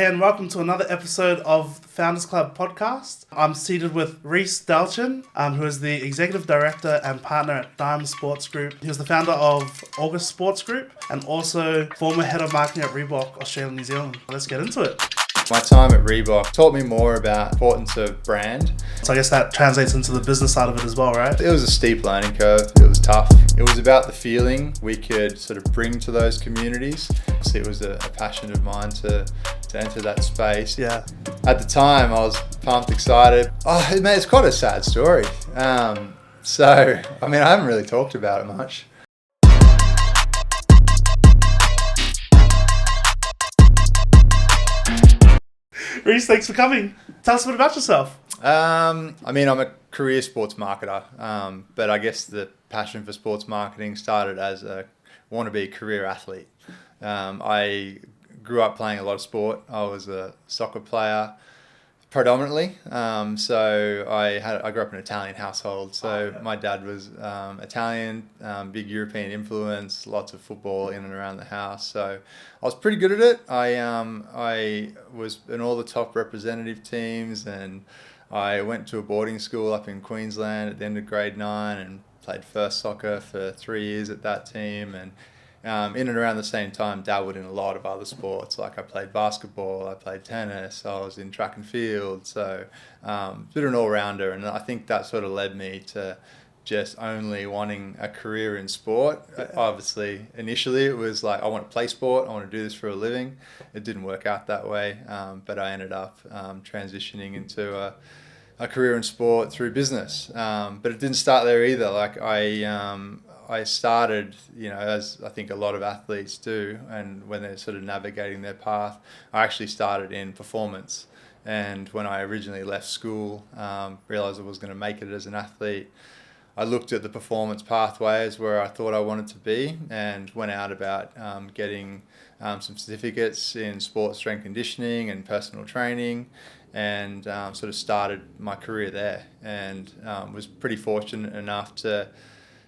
Hey, and welcome to another episode of the Founders Club podcast. I'm seated with Rhys Dal Cin, who is the Executive Director and Partner at Diamond Sports Group. He was the founder of August Sports Group and also former Head of Marketing at Reebok, Australia and New Zealand. Let's get into it. My time at Reebok taught me more about the importance of brand. So I guess that translates into the business side of it as well, right? It was a steep learning curve. It was tough. It was about the feeling we could sort of bring to those communities. So it was a passion of mine to enter that space. Yeah. At the time, I was pumped, excited. Oh, man, it's quite a sad story. I haven't really talked about it much. Reece, thanks for coming. Tell us a bit about yourself. I'm a career sports marketer, but I guess the passion for sports marketing started as a wannabe career athlete. I grew up playing a lot of sport. I was a soccer player predominantly. So I grew up in an Italian household. So my dad was Italian, big European influence, lots of football in and around the house. So I was pretty good at it. I was in all the top representative teams, and I went to a boarding school up in Queensland at the end of grade 9 and played first soccer for 3 years at that team. And in and around the same time, dabbled in a lot of other sports. Like I played basketball, I played tennis, I was in track and field. So bit of an all-rounder. And I think that sort of led me to just only wanting a career in sport. Obviously, initially it was like, I want to play sport, I want to do this for a living. It didn't work out that way, but I ended up transitioning into a career in sport through business. But it didn't start there either. Like I started, as I think a lot of athletes do, and when they're sort of navigating their path, I actually started in performance. And when I originally left school, realized I was going to make it as an athlete, I looked at the performance pathways where I thought I wanted to be and went out about getting some certificates in sports strength conditioning and personal training, and sort of started my career there, and was pretty fortunate enough to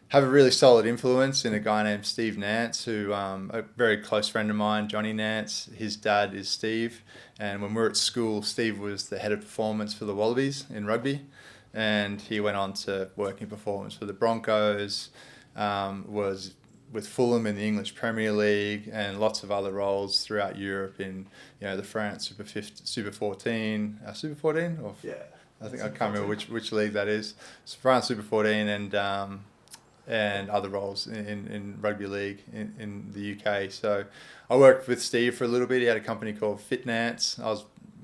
have a really solid influence in a guy named Steve Nance, who a very close friend of mine, Johnny Nance. His dad is Steve, and when we were at school, Steve was the head of performance for the Wallabies in rugby, and he went on to work in performance for the Broncos, was with Fulham in the English Premier League, and lots of other roles throughout Europe in the France Super 14, Super 14, or Yeah, I think I can't remember which league that is. So France Super 14 and other roles in rugby league in the UK. So I worked with Steve for a little bit. He had a company called Fitnance. I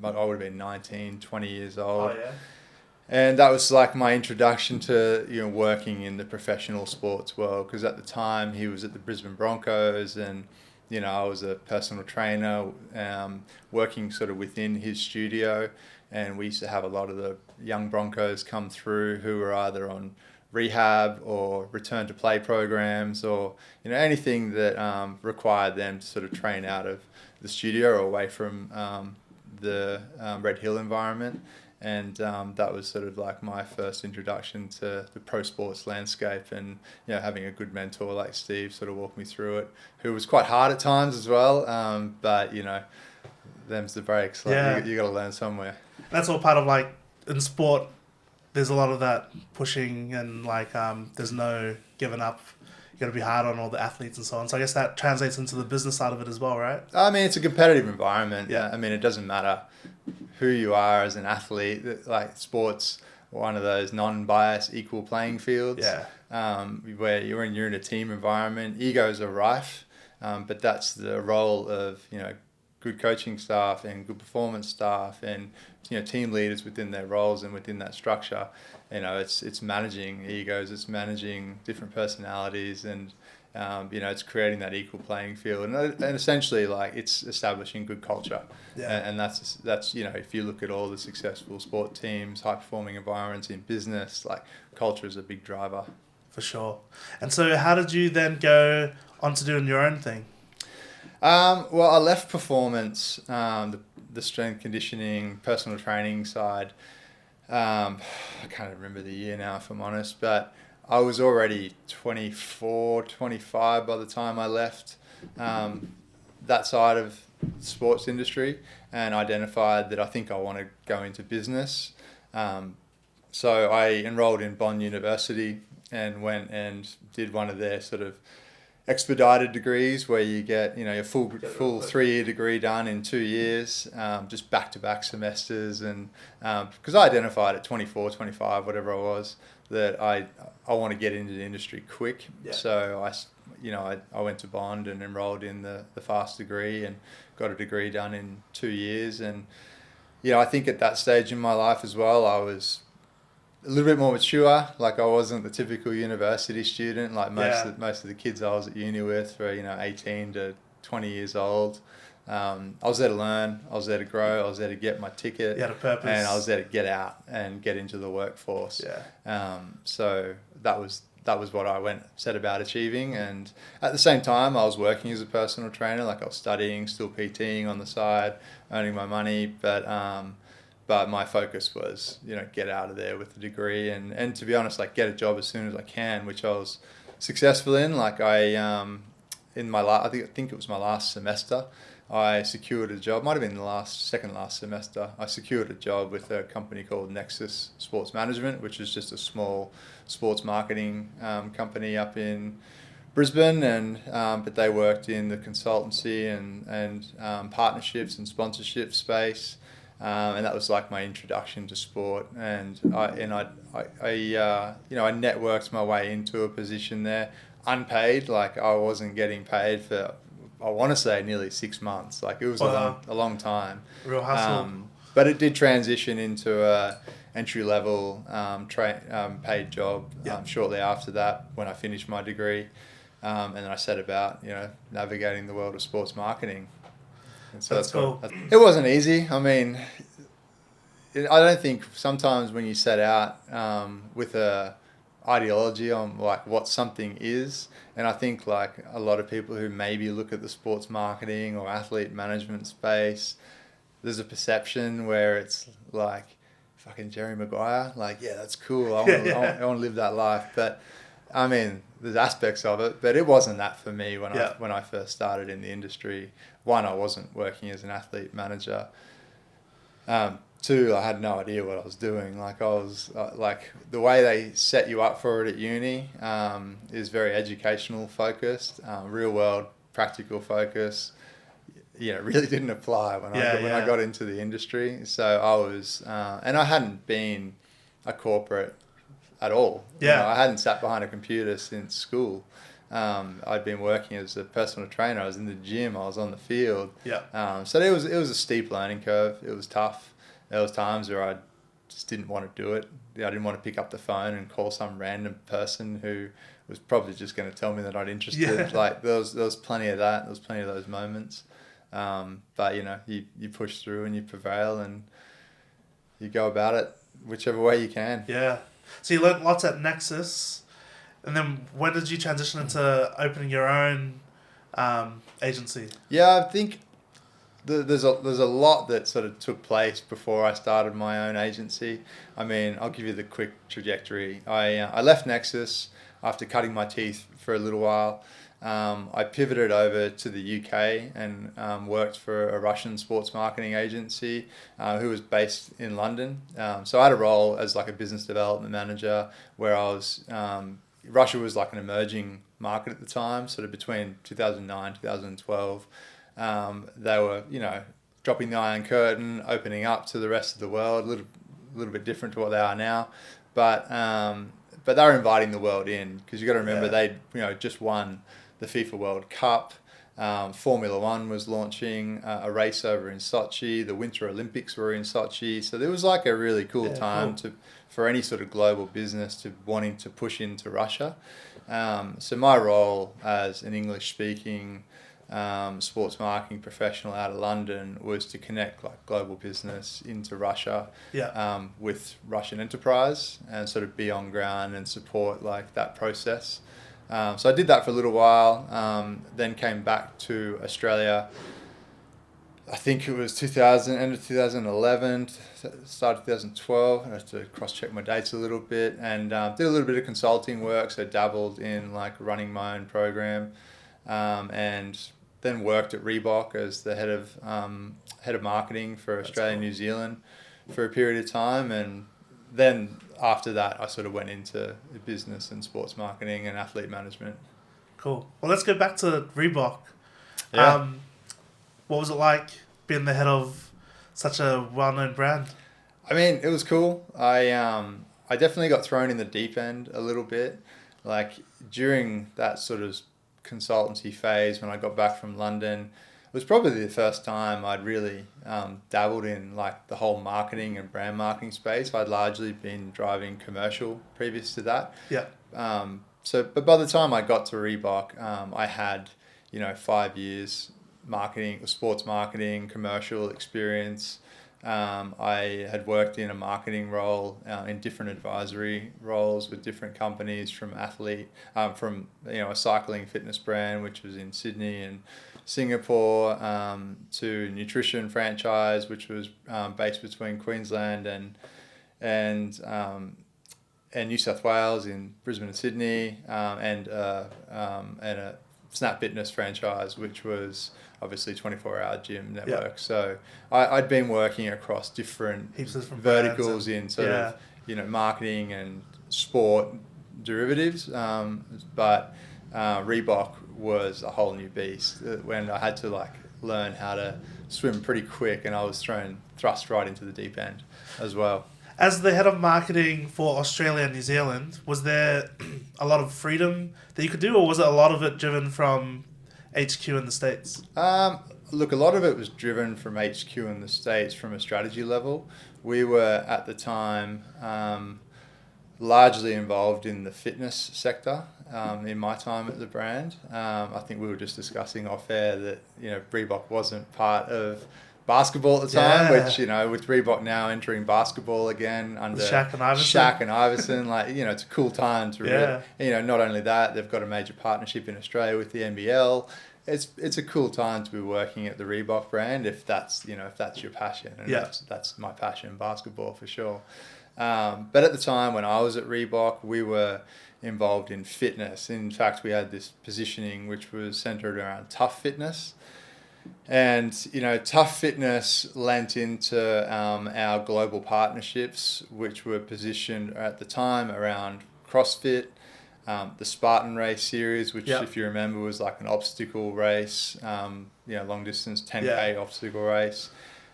would have been 19, 20 years old. Oh, yeah. And that was like my introduction to working in the professional sports world, because at the time he was at the Brisbane Broncos, and I was a personal trainer working sort of within his studio, and we used to have a lot of the young Broncos come through who were either on rehab or return to play programs, or anything that required them to sort of train out of the studio or away from the Red Hill environment. And that was sort of like my first introduction to the pro sports landscape, and having a good mentor like Steve sort of walk me through it, who was quite hard at times as well, but them's the breaks. Like, you got to learn somewhere. That's all part of, like, in sport, there's a lot of that pushing, and there's no giving up. You got to be hard on all the athletes and so on. So I guess that translates into the business side of it as well, right? It's a competitive environment. Yeah. It doesn't matter who you are as an athlete. Like, sports, one of those non-biased, equal playing fields. Yeah. Where you're in a team environment. Egos are rife, but that's the role of good coaching staff and good performance staff and team leaders within their roles and within that structure. It's managing egos, it's managing different personalities, and it's creating that equal playing field, and essentially, like, it's establishing good culture. Yeah. And that's if you look at all the successful sport teams, high performing environments in business, like, culture is a big driver. For sure. And so how did you then go on to doing your own thing? Well, I left performance, the strength conditioning, personal training side. I can't remember the year now, if I'm honest, but I was already 24, 25 by the time I left that side of sports industry and identified that I think I want to go into business. So I enrolled in Bond University and went and did one of their sort of expedited degrees where you get, your full 3-year degree done in 2 years, just back-to-back semesters. And because I identified at 24, 25, whatever I was, that I want to get into the industry quick. Yeah. So I went to Bond and enrolled in the fast degree and got a degree done in 2 years. And, I think at that stage in my life as well, I was a little bit more mature. Like I wasn't the typical university student, like most of the kids I was at uni with were 18 to 20 years old. I was there to learn, I was there to grow, I was there to get my ticket. You had a purpose. And I was there to get out and get into the workforce. So that was what I set about achieving. And at the same time, I was working as a personal trainer. Like I was studying, still PTing on the side, earning my money, but my focus was, get out of there with the degree and to be honest, like get a job as soon as I can, which I was successful in. Like I think it was my last semester, I secured a job. Might have been the second last semester. I secured a job with a company called Nexus Sports Management, which is just a small sports marketing company up in Brisbane, and but they worked in the consultancy and partnerships and sponsorship space. And that was like my introduction to sport, and I networked my way into a position there, unpaid. Like I wasn't getting paid for, I want to say, nearly 6 months. Like it was a long time. Real hustle. But it did transition into a entry level paid job shortly after that when I finished my degree, and then I set about navigating the world of sports marketing. And so that's cool. It wasn't easy. I mean, I don't think sometimes when you set out with a ideology on like what something is, and I think like a lot of people who maybe look at the sports marketing or athlete management space, there's a perception where it's like fucking Jerry Maguire, like that's cool. I want to live that life, but I mean, there's aspects of it, but it wasn't that for me when I first started in the industry. One, I wasn't working as an athlete manager. Two, I had no idea what I was doing. Like I was like the way they set you up for it at uni is very educational focused, real world practical focus. Really didn't apply when I got into the industry. So I was, and I hadn't been a corporate at all. I hadn't sat behind a computer since school. I'd been working as a personal trainer. I was in the gym. I was on the field. So it was a steep learning curve. It was tough. There was times where I just didn't want to do it. I didn't want to pick up the phone and call some random person who was probably just going to tell me that I'm interested. Like there was plenty of that. There was plenty of those moments. But you push through and you prevail and you go about it whichever way you can. Yeah. So you learned lots at Nexus, and then when did you transition into opening your own agency? Yeah, I think there's a lot that sort of took place before I started my own agency. I mean, I'll give you the quick trajectory. I left Nexus after cutting my teeth for a little while. I pivoted over to the UK and worked for a Russian sports marketing agency who was based in London. So I had a role as like a business development manager where I was, Russia was like an emerging market at the time, sort of between 2009, 2012. They were, dropping the Iron Curtain, opening up to the rest of the world, a little bit different to what they are now. But they were inviting the world in because you got to remember they'd, just won the FIFA World Cup. Formula One was launching a race over in Sochi. The Winter Olympics were in Sochi. So there was like a really cool time for any sort of global business to wanting to push into Russia. So my role as an English-speaking sports marketing professional out of London was to connect like global business into Russia with Russian enterprise and sort of be on ground and support like that process. So I did that for a little while, then came back to Australia. I think it was end of 2011, start of 2012. I have to cross-check my dates a little bit and did a little bit of consulting work, so dabbled in like running my own program and then worked at Reebok as the head of marketing for Australia and New Zealand for a period of time, and then after that I sort of went into business and sports marketing and athlete management. Cool. Well, let's go back to Reebok. Yeah. What was it like being the head of such a well-known brand? I mean, it was cool. I definitely got thrown in the deep end a little bit. Like during that sort of consultancy phase when I got back from London, it was probably the first time I'd really dabbled in like the whole marketing and brand marketing space. I'd largely been driving commercial previous to that. Yeah. But by the time I got to Reebok, I had, 5 years sports marketing, commercial experience. I had worked in a marketing role in different advisory roles with different companies from a cycling fitness brand, which was in Sydney and Singapore, to nutrition franchise, which was based between Queensland and New South Wales in Brisbane and Sydney, and a Snap Fitness franchise, which was obviously 24-hour gym network. Yeah. So I'd been working across different verticals in sort of marketing and sport derivatives, but Reebok was a whole new beast when I had to learn how to swim pretty quick, and I was thrust right into the deep end as well. As the head of marketing for Australia and New Zealand, was there a lot of freedom that you could do, or was it a lot of it driven from HQ in the States? Look, a lot of it was driven from HQ in the States from a strategy level. We were, at the time, largely involved in the fitness sector in my time at the brand. I think we were just discussing off air that, Reebok wasn't part of basketball at the time, which, with Reebok now entering basketball again under Shaq and Iverson, it's a cool time to not only that, they've got a major partnership in Australia with the NBL. It's a cool time to be working at the Reebok brand if that's your passion, and that's my passion, basketball for sure. But at the time when I was at Reebok, we were involved in fitness. In fact, we had this positioning which was centered around tough fitness. And, tough fitness lent into our global partnerships, which were positioned at the time around CrossFit, the Spartan Race series, which, if you remember, was like an obstacle race, long distance 10K obstacle race.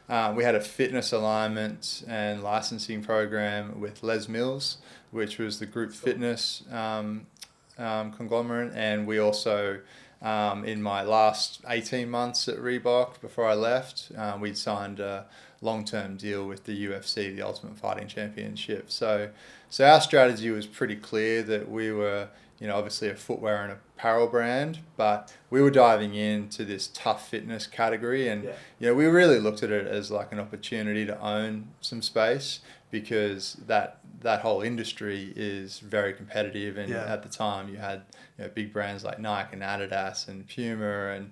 We had a fitness alignment and licensing program with Les Mills, which was the group fitness conglomerate. And we also, in my last 18 months at Reebok, before I left, we'd signed a long-term deal with the UFC, the Ultimate Fighting Championship. So our strategy was pretty clear that we were, obviously a footwear and apparel brand, but we were diving into this tough fitness category, and we really looked at it as like an opportunity to own some space, because that whole industry is very competitive, and at the time you had big brands like Nike and Adidas and Puma, and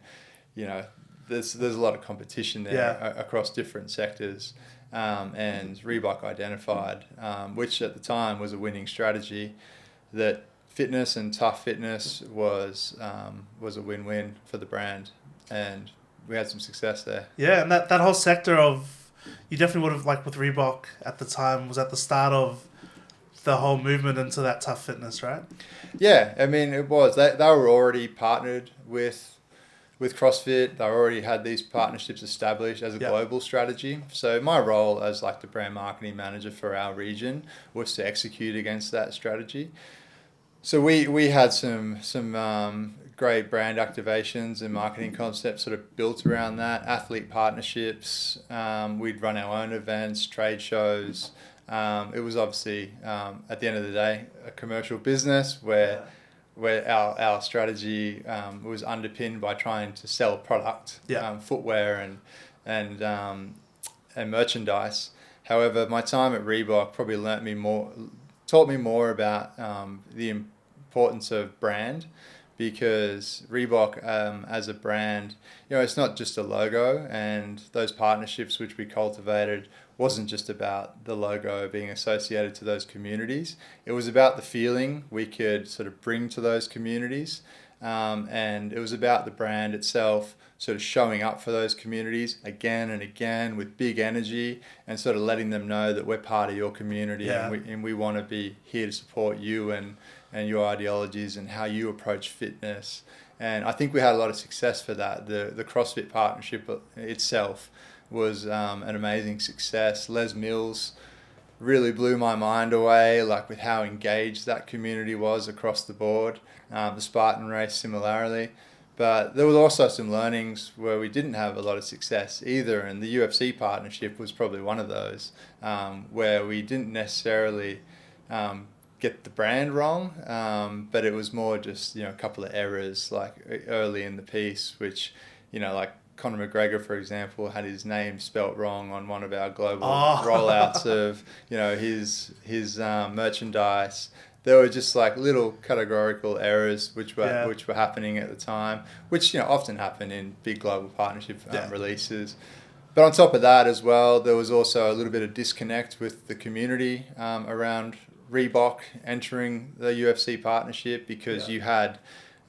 there's a lot of competition there across different sectors, and Reebok identified, which at the time was a winning strategy, that fitness and tough fitness was a win-win for the brand, and we had some success there. Yeah, and that whole sector of, you definitely would have, with Reebok at the time, was at the start of the whole movement into that tough fitness, right? Yeah, I mean, it was. They were already partnered with CrossFit. They already had these partnerships established as a global strategy. So my role as the brand marketing manager for our region was to execute against that strategy. So we had some great brand activations and marketing concepts sort of built around that, athlete partnerships. We'd run our own events, trade shows. It was obviously, at the end of the day, a commercial business where our strategy was underpinned by trying to sell product, footwear and merchandise. However, my time at Reebok probably taught me more about the importance of brand, because Reebok as a brand, it's not just a logo, and those partnerships which we cultivated wasn't just about the logo being associated to those communities. It was about the feeling we could sort of bring to those communities, And it was about the brand itself sort of showing up for those communities again and again with big energy and sort of letting them know that we're part of your community, and we want to be here to support you and your ideologies and how you approach fitness. And I think we had a lot of success for that. The CrossFit partnership itself was an amazing success. Les Mills really blew my mind away, like with how engaged that community was across the board. The Spartan race similarly. But there was also some learnings where we didn't have a lot of success either, and the UFC partnership was probably one of those, where we didn't necessarily get the brand wrong, but it was more just, a couple of errors like early in the piece, which, like Conor McGregor, for example, had his name spelt wrong on one of our global rollouts of, his merchandise. There were just like little categorical errors which were happening at the time, which often happen in big global partnership releases. But on top of that as well, there was also a little bit of disconnect with the community around Reebok entering the UFC partnership, because you had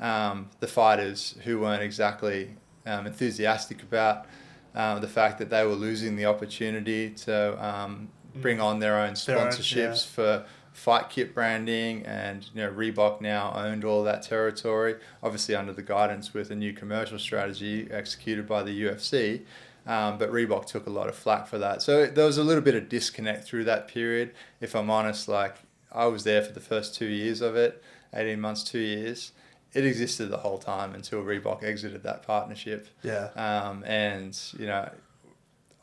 the fighters who weren't exactly enthusiastic about the fact that they were losing the opportunity to bring on their own sponsorships for fight kit branding, and Reebok now owned all that territory, obviously under the guidance with a new commercial strategy executed by the UFC, but Reebok took a lot of flack for that. So there was a little bit of disconnect through that period. If I'm honest, like I was there for the first 2 years of it, 18 months, 2 years. It existed the whole time until Reebok exited that partnership. And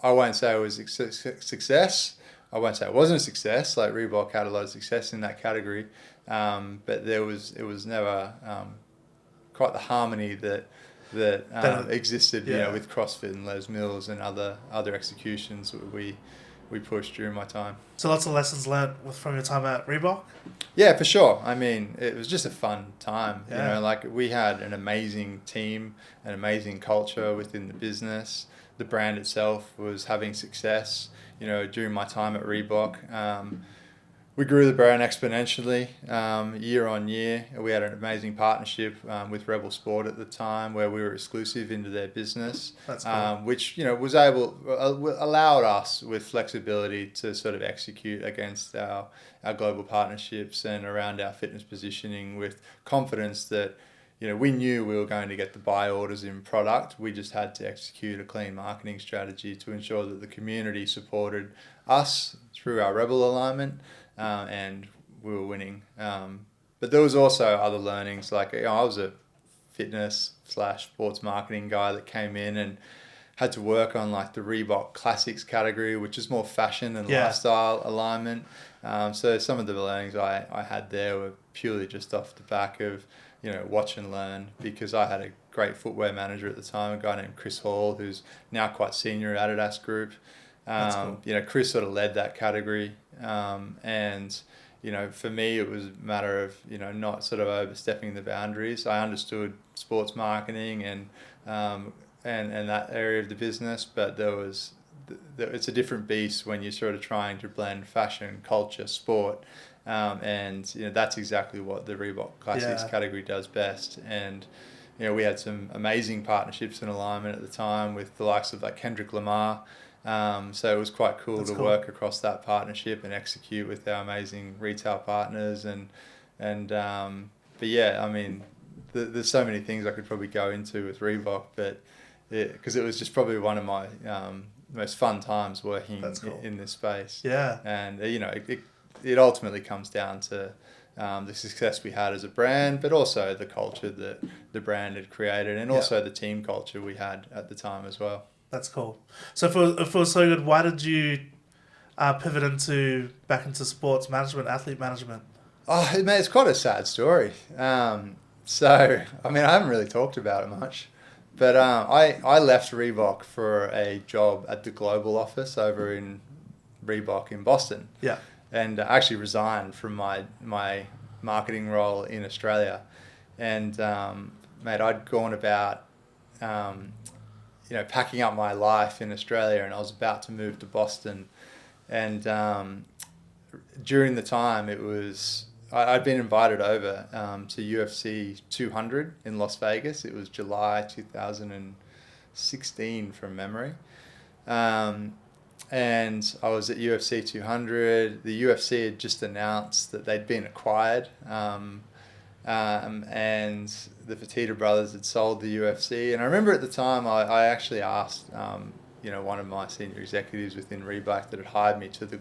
I won't say it was a success. I won't say it wasn't a success. Like Reebok had a lot of success in that category, but it was never quite the harmony that existed, with CrossFit and Les Mills and other executions that we pushed during my time. So lots of lessons learned from your time at Reebok? Yeah, for sure. I mean, it was just a fun time. Like we had an amazing team, an amazing culture within the business. The brand itself was having success. During my time at Reebok, we grew the brand exponentially year on year. We had an amazing partnership with Rebel Sport at the time, where we were exclusive into their business. That's cool. Which was allowed us with flexibility to sort of execute against our global partnerships and around our fitness positioning with confidence that we knew we were going to get the buy orders in product. We just had to execute a clean marketing strategy to ensure that the community supported us through our Rebel alignment, and we were winning. But there was also other learnings. Like I was a fitness/sports marketing guy that came in and had to work on like the Reebok Classics category, which is more fashion and lifestyle alignment. So some of the learnings I had there were purely just off the back of watch and learn, because I had a great footwear manager at the time, a guy named Chris Hall, who's now quite senior at Adidas Group. That's cool. Chris sort of led that category, and for me it was a matter of not sort of overstepping the boundaries. I understood sports marketing and that area of the business, but it's a different beast when you're sort of trying to blend fashion, culture, sport. And that's exactly what the Reebok Classics category does best. And we had some amazing partnerships and alignment at the time with the likes of like Kendrick Lamar. So it was quite cool to work across that partnership and execute with our amazing retail partners. But yeah, I mean, there's so many things I could probably go into with Reebok, but because it was just probably one of my most fun times working in this space. Yeah. And it ultimately comes down to the success we had as a brand, but also the culture that the brand had created, and also the team culture we had at the time as well. That's cool. So if it was so good, why did you pivot back into sports management, athlete management? Oh, man, it's quite a sad story. So, I mean, I haven't really talked about it much, but I left Reebok for a job at the global office over in Reebok in Boston. Yeah. And I actually resigned from my marketing role in Australia. And, mate, I'd gone about, packing up my life in Australia, and I was about to move to Boston. And during the time, it was I'd been invited over to UFC 200 in Las Vegas. It was July 2016 from memory. And I was at UFC 200. The UFC had just announced that they'd been acquired, and the Fertitta brothers had sold the UFC. And I remember at the time I actually asked one of my senior executives within Reebok that had hired me to the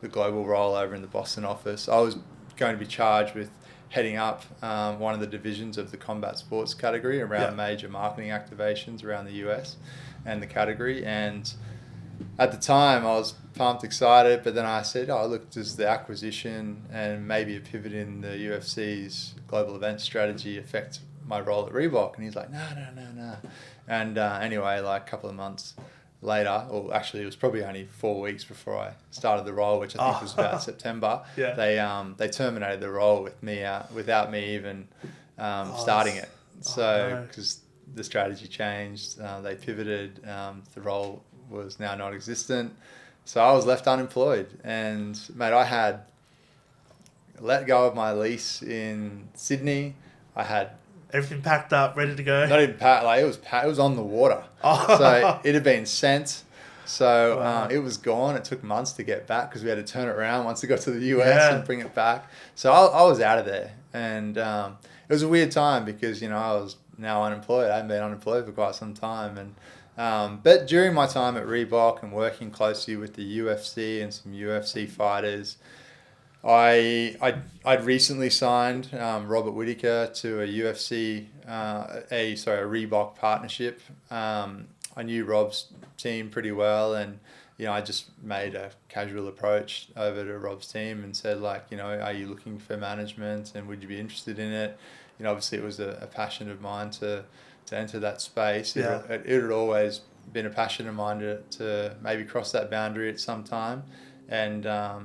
global role over in the Boston office. I was going to be charged with heading up one of the divisions of the combat sports category around major marketing activations around the US and the category. And at the time, I was pumped, excited, but then I said, "Oh, look, does the acquisition and maybe a pivot in the UFC's global event strategy affect my role at Reebok?" And he's like, "No. And anyway, like a couple of months later, or actually it was probably only 4 weeks before I started the role, which I think was about September. They terminated the role with me without me even starting it. So because the strategy changed, they pivoted. The role was now non-existent, so I was left unemployed. And mate, I had let go of my lease in Sydney. I had everything packed up, ready to go. Not even packed, like it was on the water. So it had been sent. So it was gone. It took months to get back because we had to turn it around once it got to the US and bring it back. So I was out of there, and it was a weird time because I was now unemployed. I hadn't been unemployed for quite some time, and but during my time at Reebok and working closely with the UFC and some UFC fighters, I'd recently signed Robert Whittaker to a Reebok partnership. I knew Rob's team pretty well, and I just made a casual approach over to Rob's team and said, like, are you looking for management and would you be interested in it? Obviously it was a passion of mine to enter that space. It had always been a passion of mine to maybe cross that boundary at some time, and lo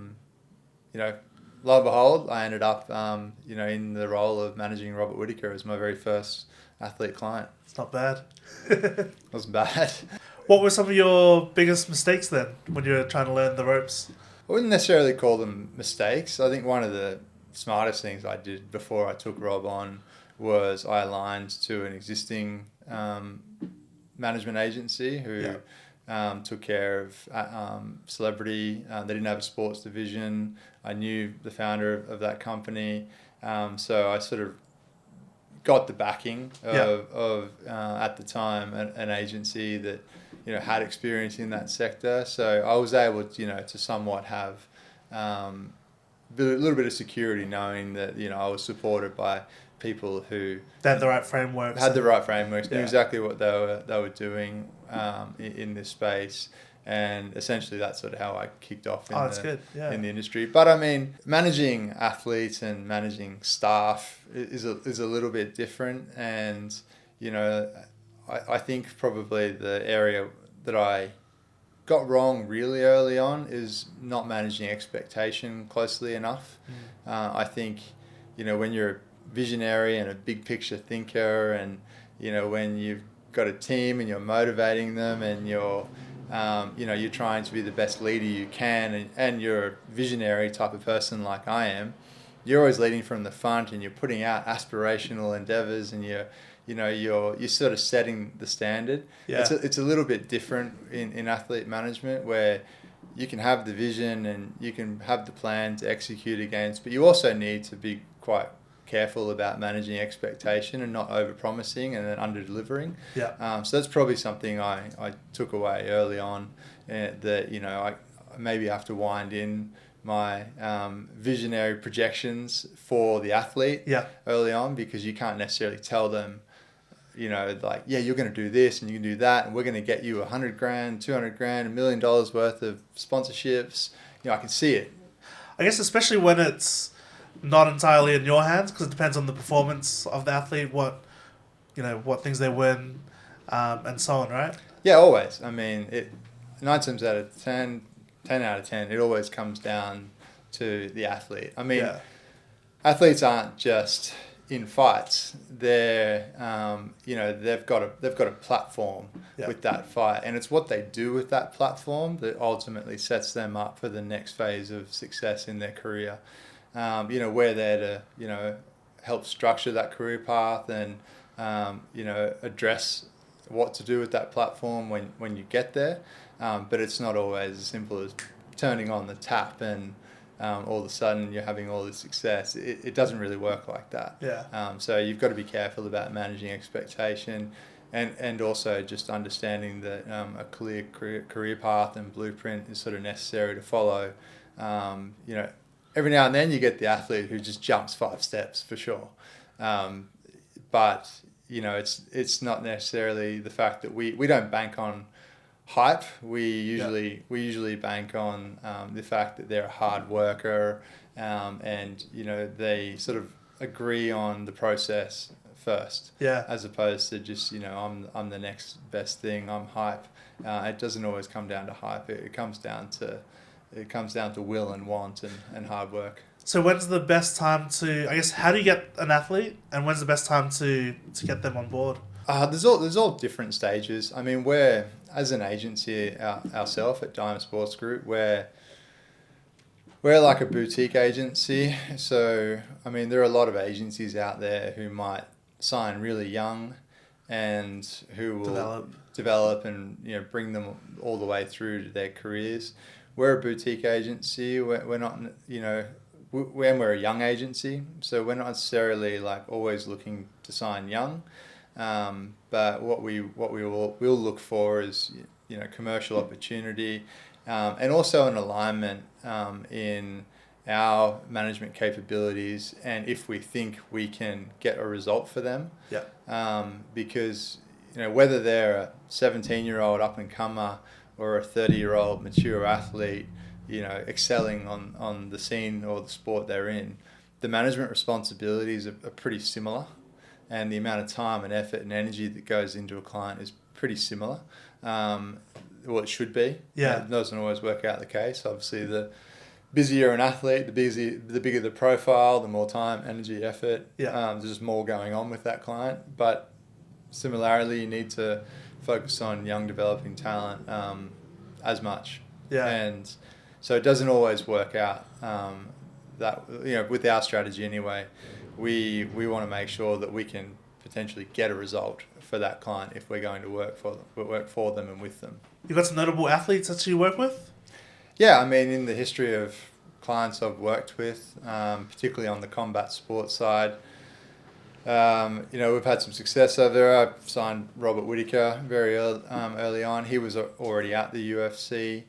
and behold, I ended up, in the role of managing Robert Whittaker as my very first athlete client. It's not bad. It wasn't bad. What were some of your biggest mistakes then when you were trying to learn the ropes? I wouldn't necessarily call them mistakes. I think one of the smartest things I did before I took Rob on was I aligned to an existing management agency who took care of celebrity. They didn't have a sports division. I knew the founder of that company, so I sort of got the backing of at the time an agency that had experience in that sector. So I was able to somewhat have a little bit of security, knowing that I was supported by people who had the right frameworks. Knew exactly what they were doing in this space, and essentially that's sort of how I kicked off in the industry. But I mean, managing athletes and managing staff is a little bit different, and I think probably the area that I got wrong really early on is not managing expectation closely enough. I think when you're a visionary and a big picture thinker, and when you've got a team and you're motivating them, and you're trying to be the best leader you can, and you're a visionary type of person like I am, you're always leading from the front, and you're putting out aspirational endeavors, and you're sort of setting the standard. It's a little bit different in athlete management, where you can have the vision and you can have the plan to execute against, but you also need to be quite careful about managing expectation and not over-promising and then under-delivering. So that's probably something I took away early on, that I maybe have to wind in my visionary projections for the athlete early on, because you can't necessarily tell them, you're going to do this and you can do that, and we're going to get you $100,000, $200,000, $1 million worth of sponsorships. I can see it. I guess especially when it's not entirely in your hands, because it depends on the performance of the athlete, what things they win, and so on, right? Yeah, always. I mean, 9 times out of 10, 10 out of 10, it always comes down to the athlete. I mean, athletes aren't just in fights. They're, they've got a platform with that fight, and it's what they do with that platform that ultimately sets them up for the next phase of success in their career. We're there to, help structure that career path and, address what to do with that platform when you get there. But it's not always as simple as turning on the tap and all of a sudden you're having all this success. It doesn't really work like that. Yeah. So you've got to be careful about managing expectation and also just understanding that a clear career path and blueprint is sort of necessary to follow. Every now and then you get the athlete who just jumps 5 steps for sure. But it's not necessarily the fact that we don't bank on hype. We usually bank on the fact that they're a hard worker, and they sort of agree on the process first, as opposed to just I'm the next best thing, I'm hype. It doesn't always come down to hype. It comes down to will and want and hard work. So when's the best time to, I guess, how do you get an athlete, and when's the best time to get them on board? There's all different stages. I mean, we're, as an agency ourselves at Diamond Sports Group, we're like a boutique agency. So, I mean, there are a lot of agencies out there who might sign really young and who will develop and bring them all the way through to their careers. We're a boutique agency. We're not, we're a young agency, so we're not necessarily like always looking to sign young. But what we'll look for is commercial opportunity, and also an alignment in our management capabilities, and if we think we can get a result for them. Because whether they're a 17-year-old up and comer or a 30-year-old mature athlete, excelling on the scene or the sport they're in, the management responsibilities are pretty similar. And the amount of time and effort and energy that goes into a client is pretty similar. Well, it should be. It doesn't always work out the case. Obviously, the busier an athlete, the bigger the profile, the more time, energy, effort. There's just more going on with that client. But similarly, you need to focus on young developing talent as much. And so it doesn't always work out that, with our strategy anyway. We want to make sure that we can potentially get a result for that client if we're going to work for them and with them. You've got some notable athletes that you work with? Yeah, I mean, in the history of clients I've worked with, particularly on the combat sports side, we've had some success over there. I signed Robert Whittaker very early on. He was already at the UFC.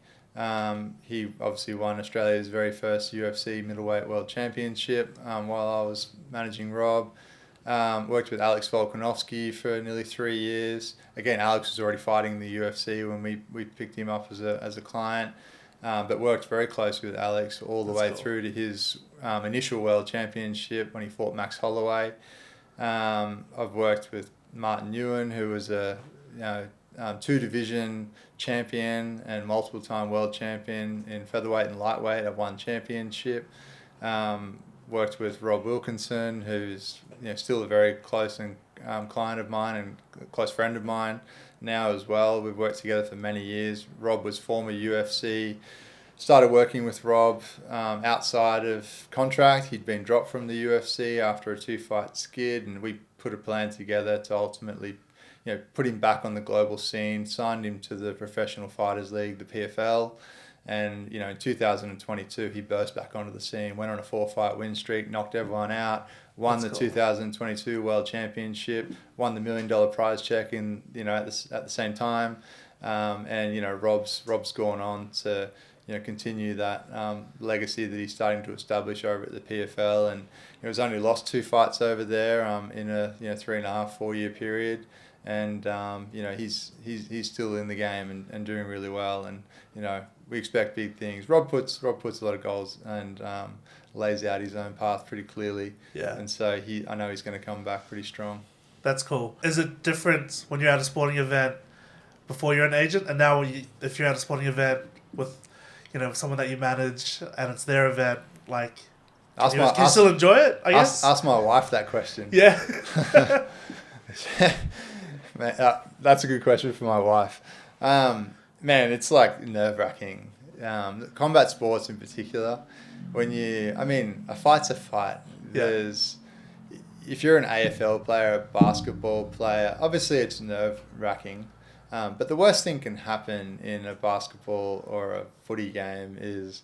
He obviously won Australia's very first UFC middleweight world championship while I was managing Rob. Worked with Alex Volkanovski for nearly 3 years. Again, Alex was already fighting in the UFC when we picked him up as a client, but worked very closely with Alex all the way through to his initial world championship when he fought Max Holloway. I've worked with Martin Ewan, who was a 2-division champion and multiple-time world champion in featherweight and lightweight at one championship. Worked with Rob Wilkinson, who's still a very close and client of mine and a close friend of mine now as well. We've worked together for many years. Rob was former UFC. Started working with Rob outside of contract. He'd been dropped from the UFC after a 2-fight skid, and we put a plan together to ultimately put him back on the global scene, signed him to the Professional Fighters League, the PFL. And, in 2022, he burst back onto the scene, went on a 4-fight win streak, knocked everyone out, won the 2022 World Championship, won the $1 million prize check at the same time. And, Rob's gone on to, continue that legacy that he's starting to establish over at the PFL. And he was only lost 2 fights over there in a 3.5-4 year period. And he's still in the game and doing really well, and we expect big things. Rob puts a lot of goals and lays out his own path pretty clearly. And so I know he's going to come back pretty strong. That's cool. Is it different when you're at a sporting event before you're an agent, and now if you're at a sporting event with someone that you manage and it's their event? Like, can you still enjoy it? I guess. Ask my wife that question. Yeah. Man, that's a good question for my wife. Man, it's like nerve-wracking. Combat sports in particular, a fight's a fight. If you're an AFL player, a basketball player, obviously it's nerve-wracking. But the worst thing can happen in a basketball or a footy game is,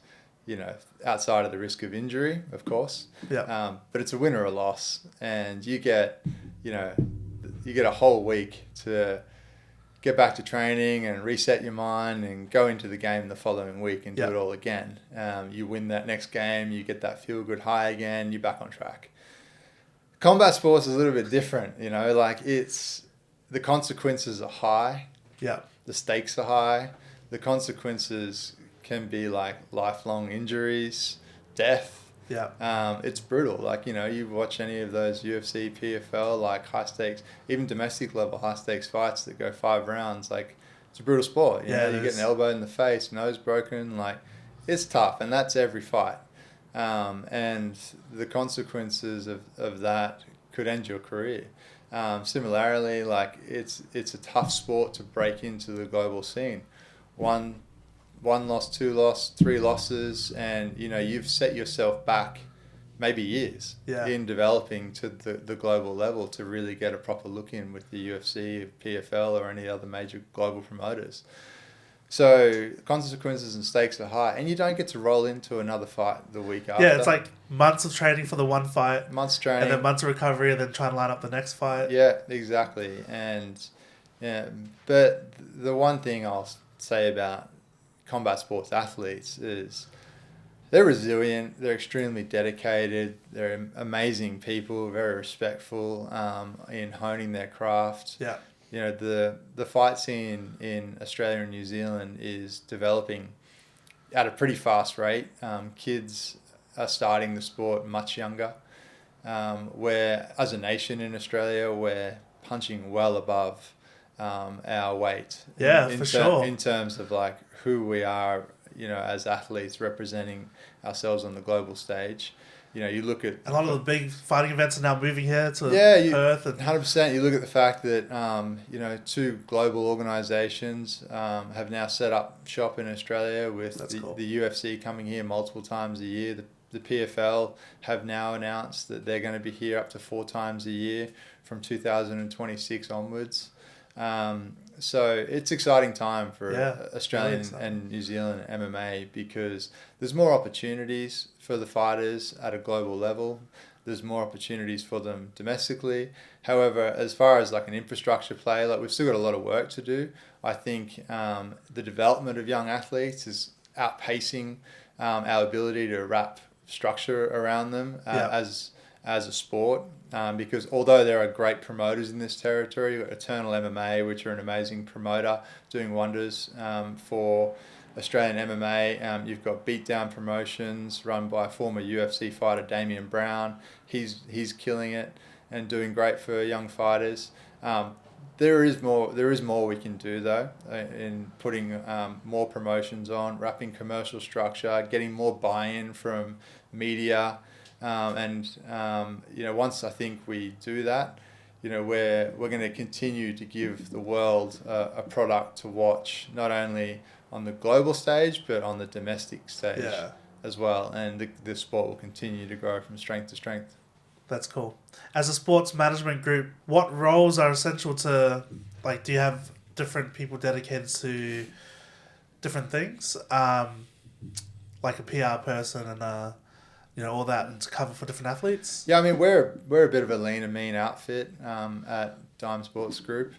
outside of the risk of injury, of course. Yeah. But it's a win or a loss, and you get a whole week to get back to training and reset your mind and go into the game the following week and do it all again. You win that next game, you get that feel-good high again, you're back on track. Combat sports is a little bit different, the consequences are high. Yeah. The stakes are high. The consequences can be like lifelong injuries, death. Yeah. It's brutal. You watch any of those UFC, PFL, like high stakes, even domestic level high stakes fights that go 5 rounds. It's a brutal sport. You get an elbow in the face, nose broken. It's tough, and that's every fight. And the consequences of that could end your career. Similarly, it's a tough sport to break into the global scene. One loss, 2 loss, 3 losses, and you've set yourself back maybe years in developing to the global level to really get a proper look in with the UFC, PFL, or any other major global promoters. So consequences and stakes are high, and you don't get to roll into another fight the week after. Yeah, it's like months of training for the one fight. Months training. And then months of recovery, and then trying to line up the next fight. Yeah, exactly. And but the one thing I'll say about combat sports athletes is they're resilient, they're extremely dedicated, they're amazing people, very respectful in honing their craft. Yeah. The fight scene in Australia and New Zealand is developing at a pretty fast rate. Kids are starting the sport much younger. Where, as a nation in Australia, we're punching well above our weight. Yeah, for sure. In terms of who we are, as athletes representing ourselves on the global stage. You look at a lot of the big fighting events are now moving here to Perth. 100%. You look at the fact that 2 global organisations have now set up shop in Australia with the UFC coming here multiple times a year. The PFL have now announced that they're going to be here up to 4 times a year from 2026 onwards. So it's exciting time for Australian and New Zealand MMA because there's more opportunities for the fighters at a global level. There's more opportunities for them domestically. However, as far as an infrastructure play, we've still got a lot of work to do. I think the development of young athletes is outpacing our ability to wrap structure around them as a sport. Because although there are great promoters in this territory, you've got Eternal MMA, which are an amazing promoter, doing wonders for Australian MMA. You've got Beatdown Promotions, run by former UFC fighter Damian Brown. He's killing it and doing great for young fighters. There is more we can do though in putting more promotions on, wrapping commercial structure, getting more buy-in from media. Once I think we do that, we're going to continue to give the world a product to watch, not only on the global stage, but on the domestic stage as well. And the sport will continue to grow from strength to strength. That's cool. As a sports management group, what roles are essential to, do you have different people dedicated to different things? Like a PR person and all that, and to cover for different athletes? Yeah, we're a bit of a lean and mean outfit at Dime Sports Group.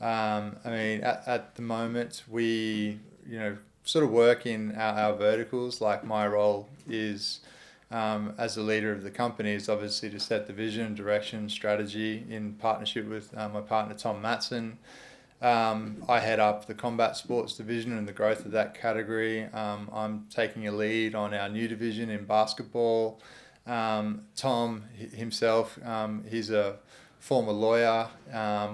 At the moment, we sort of work in our verticals. My role is as the leader of the company is obviously to set the vision, direction, strategy in partnership with my partner Tom Matson. I head up the combat sports division and the growth of that category. I'm taking a lead on our new division in basketball. Tom himself, he's a former lawyer,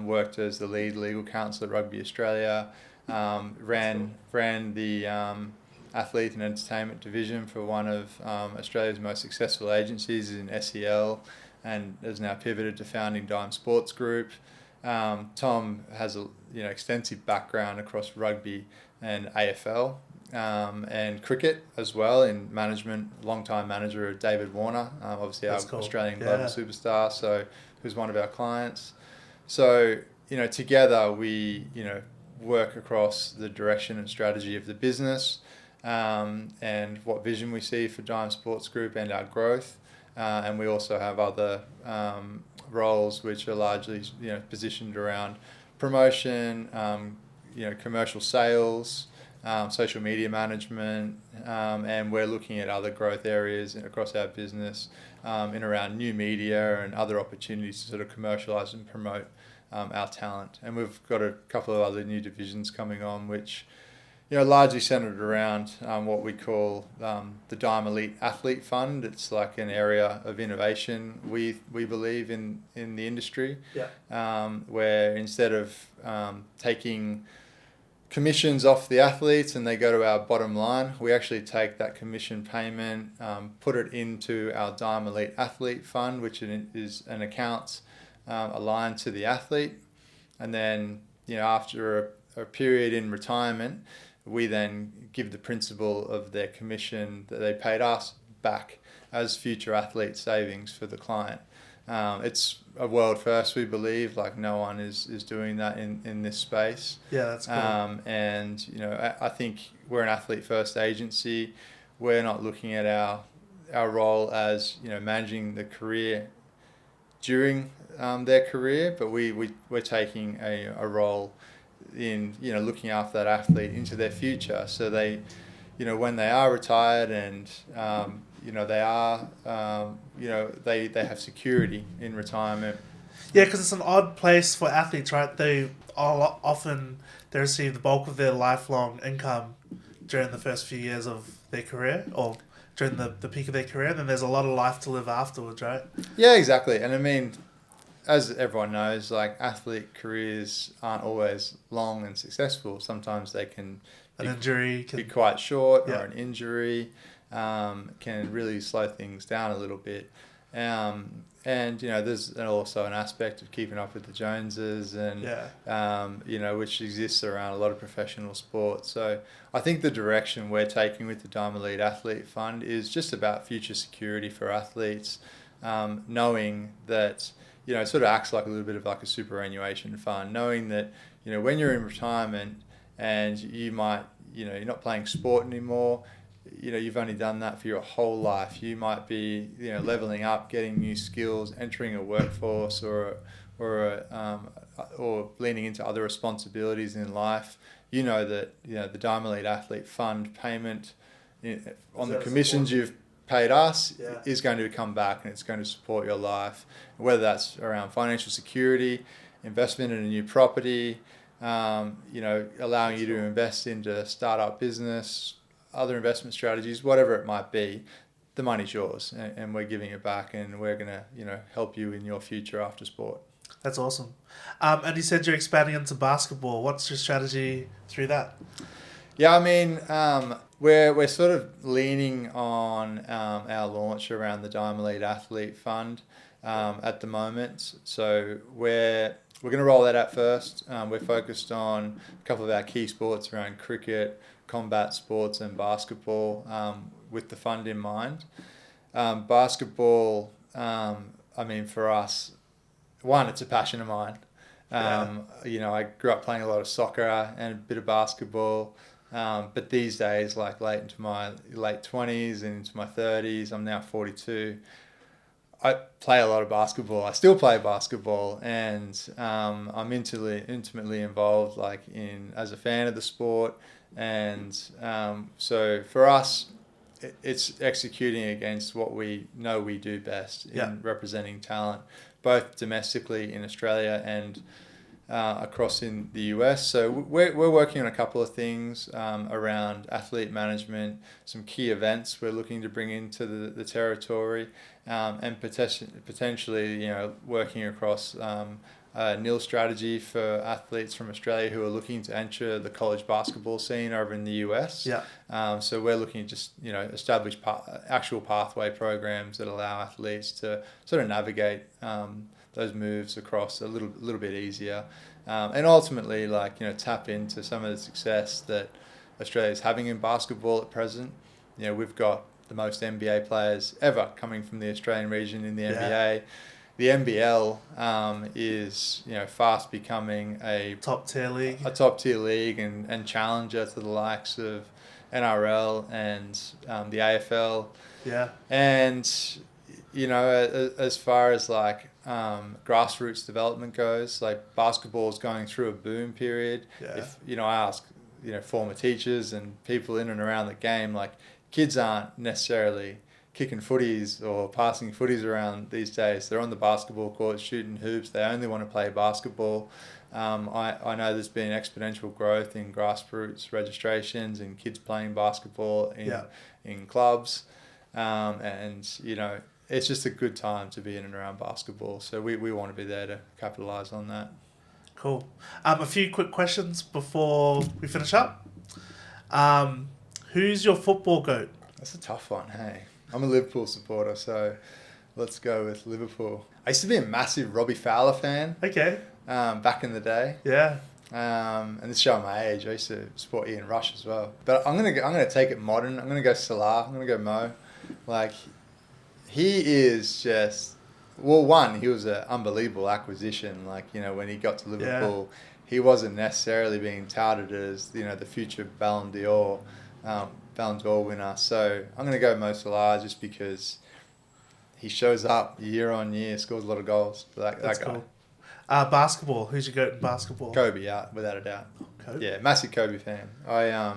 worked as the lead legal counsel at Rugby Australia, ran the athlete and entertainment division for one of Australia's most successful agencies in SEL, and has now pivoted to founding Dime Sports Group. Tom has a extensive background across rugby and AFL, and cricket as well in management. Long-time manager of David Warner, obviously That's our cool. Australian Yeah. global superstar, so who's one of our clients. So, together we, work across the direction and strategy of the business, and what vision we see for Dime Sports Group and our growth. And we also have other roles which are largely, positioned around promotion, commercial sales, social media management, and we're looking at other growth areas across our business in around new media and other opportunities to sort of commercialise and promote our talent. And we've got a couple of other new divisions coming on, which largely centered around what we call the Dime Elite Athlete Fund. It's like an area of innovation we believe in the industry, where instead of taking commissions off the athletes and they go to our bottom line, we actually take that commission payment, put it into our Dime Elite Athlete Fund, which is an account aligned to the athlete. And then, after a period in retirement, we then give the principal of their commission that they paid us back as future athlete savings for the client. It's a world first, we believe. Like, no one is doing that in this space. Yeah, that's cool. And I think we're an athlete first agency. We're not looking at our role as managing the career during their career, but we're taking a role in looking after that athlete into their future, so they when they are retired and they are they have security in retirement. Yeah, because it's an odd place for athletes, right? They receive the bulk of their lifelong income during the first few years of their career, or during the peak of their career, and then there's a lot of life to live afterwards, right? Yeah, exactly. And I mean, as everyone knows, like, athlete careers aren't always long and successful. Sometimes they can be quite short, or an injury can really slow things down a little bit. And there's also an aspect of keeping up with the Joneses, and which exists around a lot of professional sports. So I think the direction we're taking with the Dime Elite Athlete Fund is just about future security for athletes, knowing that it sort of acts like a little bit of like a superannuation fund, knowing that when you're in retirement and you might you're not playing sport anymore. You've only done that for your whole life. You might be, leveling up, getting new skills, entering a workforce, or leaning into other responsibilities in life. That the Dime Elite Athlete Fund payment on the commissions you've paid us is going to come back, and it's going to support your life, whether that's around financial security, investment in a new property, allowing you to invest into startup business, other investment strategies, whatever it might be. The money's yours, and we're giving it back, and we're going to help you in your future after sport. That's awesome. And you said you're expanding into basketball. What's your strategy through that? Yeah, I mean, we're sort of leaning on our launch around the Dime Elite Athlete Fund at the moment. So we're going to roll that out first. We're focused on a couple of our key sports around cricket, combat sports, and basketball, with the fund in mind. Basketball, I mean, for us, one, it's a passion of mine. I grew up playing a lot of soccer and a bit of basketball. But these days, like late into my late 20s and into my 30s, I'm now 42. I play a lot of basketball. I still play basketball, and I'm intimately involved, as a fan of the sport. And so for us, it's executing against what we know we do best in representing talent, both domestically in Australia and across in the US. So we're working on a couple of things around athlete management, some key events we're looking to bring into the territory, and potentially working across a nil strategy for athletes from Australia who are looking to enter the college basketball scene over in the US. So we're looking at just establish actual pathway programs that allow athletes to sort of navigate those moves across a little bit easier, and ultimately tap into some of the success that Australia's having in basketball at present. We've got the most NBA players ever coming from the Australian region in the NBA. The NBL is fast becoming a top tier league, and challenger to the likes of NRL and the AFL. Yeah. And as far as like grassroots development goes, like basketball is going through a boom period. Yeah. If I ask former teachers and people in and around the game, like kids aren't necessarily kicking footies or passing footies around these days. They're on the basketball court shooting hoops. They only want to play basketball. I know there's been exponential growth in grassroots registrations and kids playing basketball in clubs. And it's just a good time to be in and around basketball. So we want to be there to capitalise on that. Cool. A few quick questions before we finish up. Who's your football GOAT? That's a tough one, hey. I'm a Liverpool supporter, so let's go with Liverpool. I used to be a massive Robbie Fowler fan. Okay. Back in the day. Yeah. And this showing my age. I used to support Ian Rush as well. But I'm gonna take it modern. I'm gonna go Salah. I'm gonna go Mo. Like, he is just, well, one, he was an unbelievable acquisition. Like, when he got to Liverpool, he wasn't necessarily being touted as the future Ballon d'Or winner. So I'm going to go Mo Salah just because he shows up year on year, scores a lot of goals. That guy. Cool. Basketball. Who's your GOAT in basketball? Kobe, yeah, without a doubt. Kobe. Yeah, massive Kobe fan. I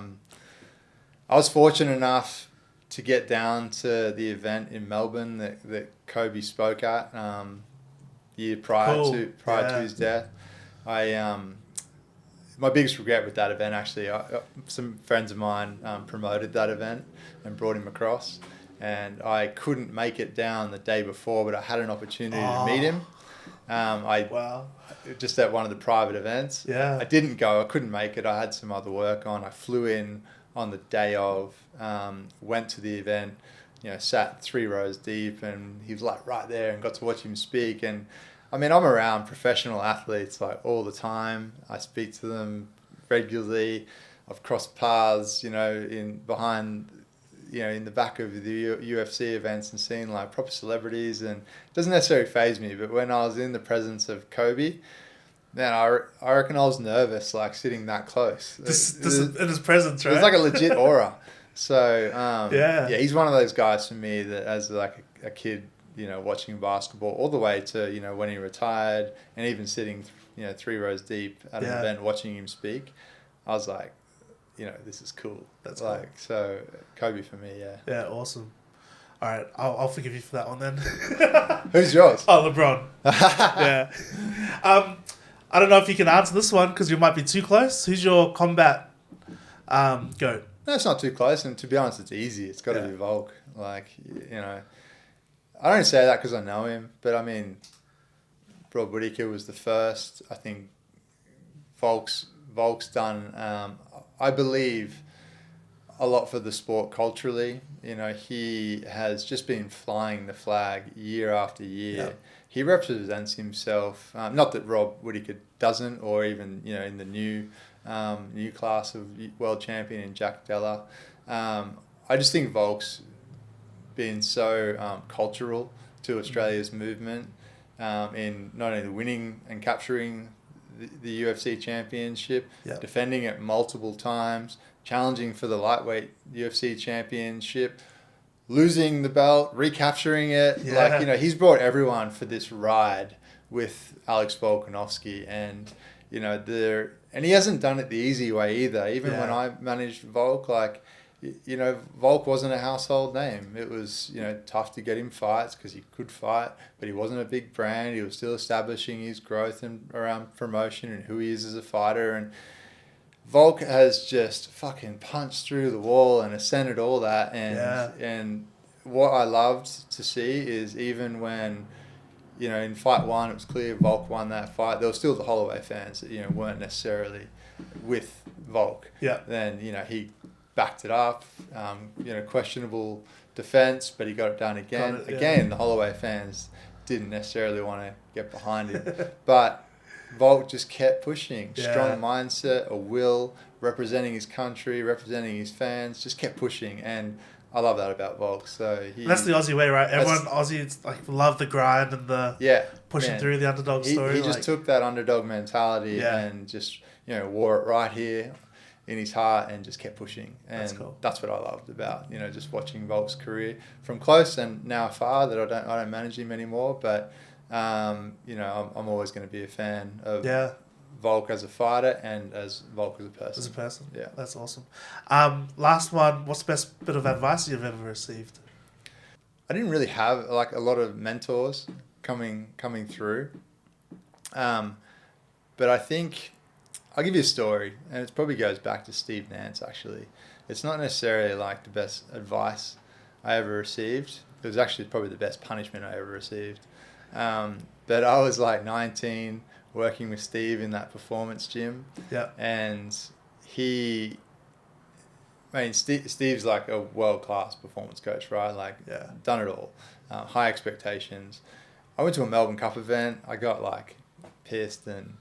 was fortunate enough to get down to the event in Melbourne that Kobe spoke at year prior to his death. My biggest regret with that event, actually, some friends of mine promoted that event and brought him across, and I couldn't make it down the day before, but I had an opportunity to meet him. Just at one of the private events. Yeah. I didn't go. I couldn't make it. I had some other work on. I flew in on the day of, went to the event, sat 3 rows deep, and he was like right there, and got to watch him speak. And I mean, I'm around professional athletes like all the time. I speak to them regularly. I've crossed paths, in the back of the UFC events and seen like proper celebrities, and it doesn't necessarily faze me. But when I was in the presence of Kobe, man, I reckon I was nervous, like sitting that close. In his presence, right? It was like a legit aura. So he's one of those guys for me that as like a kid, watching basketball all the way to, when he retired, and even sitting, 3 rows deep at an event watching him speak, I was like, this is cool. That's like, cool. So Kobe for me, yeah. Yeah, awesome. All right, I'll forgive you for that one then. Who's yours? Oh, LeBron. Yeah. I don't know if you can answer this one because you might be too close. Who's your combat GOAT? No, it's not too close, and to be honest, it's easy. It's got to be Volk. Like, I don't say that because I know him, but I mean, Rob Whittaker was the first. I think Volk's done, I believe, a lot for the sport culturally. He has just been flying the flag year after year. Yep. He represents himself. Not that Rob Whittaker doesn't, or even in the new class of world champion in Jack Della. I just think Volk's been so cultural to Australia's movement in not only winning and capturing the UFC championship, defending it multiple times, challenging for the lightweight UFC championship, losing the belt, recapturing it. Yeah. Like, he's brought everyone for this ride with Alex Volkanovski, and and he hasn't done it the easy way either. Even when I managed Volk, like, Volk wasn't a household name. It was, tough to get him fights because he could fight, but he wasn't a big brand. He was still establishing his growth around promotion and who he is as a fighter. And Volk has just fucking punched through the wall and ascended all that. And what I loved to see is even when, in fight 1, it was clear Volk won that fight, there were still the Holloway fans that, weren't necessarily with Volk. Yeah. Then, he backed it up, questionable defense, but he got it done again. Again, the Holloway fans didn't necessarily want to get behind him. But Volk just kept pushing. Yeah. Strong mindset, a will, representing his country, representing his fans, just kept pushing. And I love that about Volk. So that's the Aussie way, right? Everyone Aussies like love the grind and the pushing through the underdog story. He just took that underdog mentality and just wore it right here in his heart and just kept pushing. And that's what I loved about just watching Volk's career from close and now afar. That I don't manage him anymore, but I'm always going to be a fan of Volk as a fighter and as Volk as a person. As a person. Yeah. That's awesome. Last one, what's the best bit of advice you've ever received? I didn't really have like a lot of mentors coming through. But I think I'll give you a story, and it probably goes back to Steve Nance actually. It's not necessarily like the best advice I ever received. It was actually probably the best punishment I ever received. But I was like 19 working with Steve in that performance gym. Yeah. And Steve's like a world-class performance coach, right? Like, done it all. High expectations. I went to a Melbourne Cup event. I got like pissed and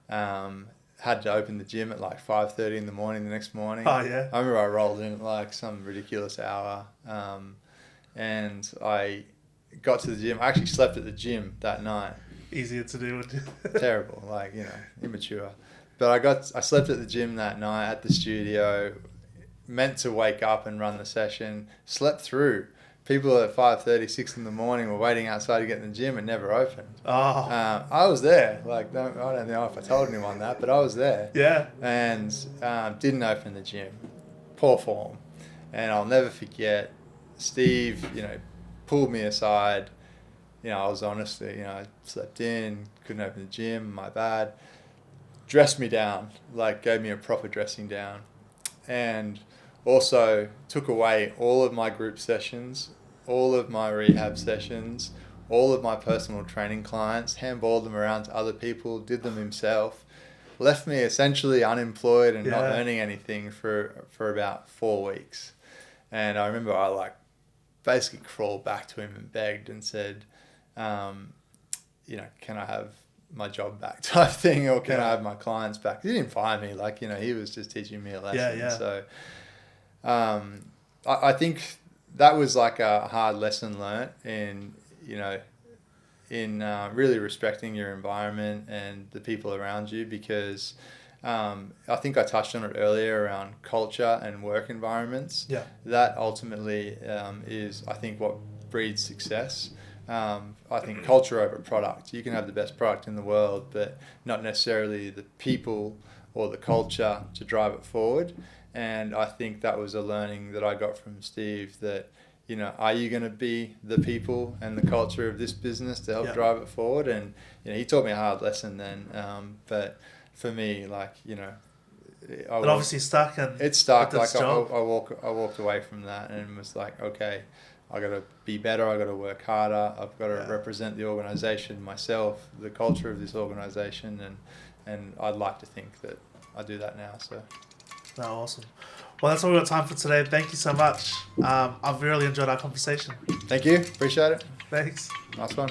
had to open the gym at like 5:30 in the morning the next morning. Oh, yeah. I remember I rolled in at like some ridiculous hour. And I got to the gym. I actually slept at the gym that night. Easier to do. Terrible, like, immature. But I slept at the gym that night at the studio, meant to wake up and run the session, slept through. People at 5:30, 6 in the morning were waiting outside to get in the gym and never opened. Oh. I was there. Like, I don't know if I told anyone that, but I was there. Yeah. And didn't open the gym. Poor form. And I'll never forget, Steve, pulled me aside. I was honestly, I slept in, couldn't open the gym, my bad. Dressed me down, like gave me a proper dressing down. And also took away all of my group sessions, all of my rehab sessions, all of my personal training clients, handballed them around to other people, did them himself. Left me essentially unemployed and not earning anything for about 4 weeks. And I remember I basically crawled back to him and begged and said, can I have my job back type thing, or can I have my clients back? He didn't fire me, he was just teaching me a lesson. So I think that was like a hard lesson learnt in really respecting your environment and the people around you, because I think I touched on it earlier around culture and work environments. Yeah. That ultimately is, I think, what breeds success. I think culture over product. You can have the best product in the world, but not necessarily the people or the culture to drive it forward. And I think that was a learning that I got from Steve, that, are you going to be the people and the culture of this business to help drive it forward? And, he taught me a hard lesson then. But for me, it obviously stuck. And it stuck. I walked away from that and was like, okay, I got to be better. I got to work harder. I've got to represent the organisation, myself, the culture of this organisation, and I'd like to think that I do that now. So, awesome. Well, that's all we've got time for today. Thank you so much. I've really enjoyed our conversation. Thank you. Appreciate it. Thanks. Nice one.